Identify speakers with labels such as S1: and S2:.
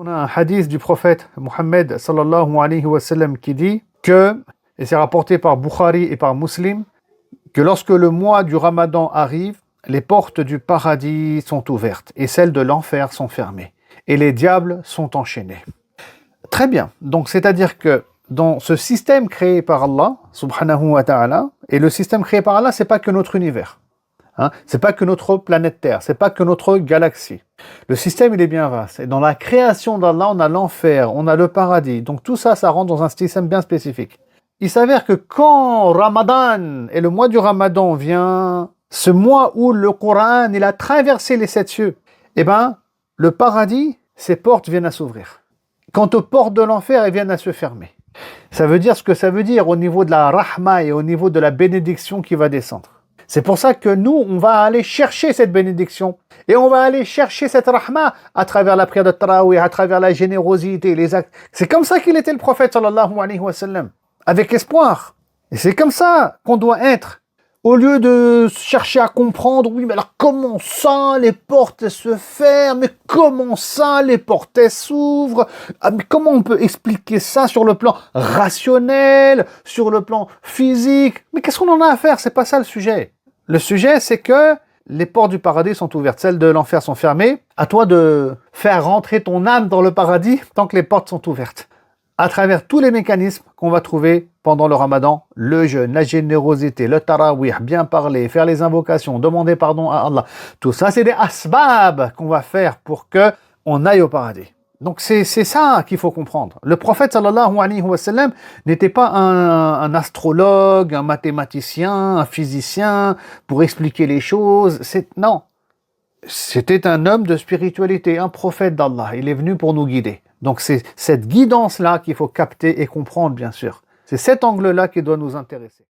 S1: On a un hadith du prophète Mohammed sallallahu alayhi wa sallam qui dit que, et c'est rapporté par Bukhari et par Muslim, que lorsque le mois du Ramadan arrive, les portes du paradis sont ouvertes et celles de l'enfer sont fermées et les diables sont enchaînés. Très bien. Donc, c'est-à-dire que dans ce système créé par Allah, subhanahu wa ta'ala, et le système créé par Allah, c'est pas que notre univers. C'est pas que notre planète Terre, c'est pas que notre galaxie. Le système, il est bien vaste. Et dans la création d'Allah, on a l'enfer, on a le paradis. Donc tout ça, ça rentre dans un système bien spécifique. Il s'avère que quand Ramadan, et le mois du Ramadan vient, ce mois où le Coran, il a traversé les 7 cieux, eh ben, le paradis, ses portes viennent à s'ouvrir. Quant aux portes de l'enfer, elles viennent à se fermer. Ça veut dire ce que ça veut dire au niveau de la rahma et au niveau de la bénédiction qui va descendre. C'est pour ça que nous, on va aller chercher cette bénédiction et on va aller chercher cette rahma à travers la prière de Tarawih, à travers la générosité, les actes. C'est comme ça qu'il était le prophète sallallahu alayhi wa sallam, avec espoir. Et c'est comme ça qu'on doit être. Au lieu de chercher à comprendre, oui, mais alors comment ça, les portes se ferment, mais comment ça, les portes s'ouvrent, mais comment on peut expliquer ça sur le plan rationnel, sur le plan physique, mais qu'est-ce qu'on en a à faire? C'est pas ça le sujet. Le sujet, c'est que les portes du paradis sont ouvertes, celles de l'enfer sont fermées. À toi de faire rentrer ton âme dans le paradis tant que les portes sont ouvertes. À travers tous les mécanismes qu'on va trouver pendant le Ramadan, le jeûne, la générosité, le tarawih, bien parler, faire les invocations, demander pardon à Allah. Tout ça, c'est des asbab qu'on va faire pour que on aille au paradis. Donc c'est ça qu'il faut comprendre. Le prophète sallallahu alayhi wa sallam n'était pas un astrologue, un mathématicien, un physicien pour expliquer les choses. Non. C'était un homme de spiritualité, un prophète d'Allah. Il est venu pour nous guider. Donc c'est cette guidance-là qu'il faut capter et comprendre, bien sûr. C'est cet angle-là qui doit nous intéresser.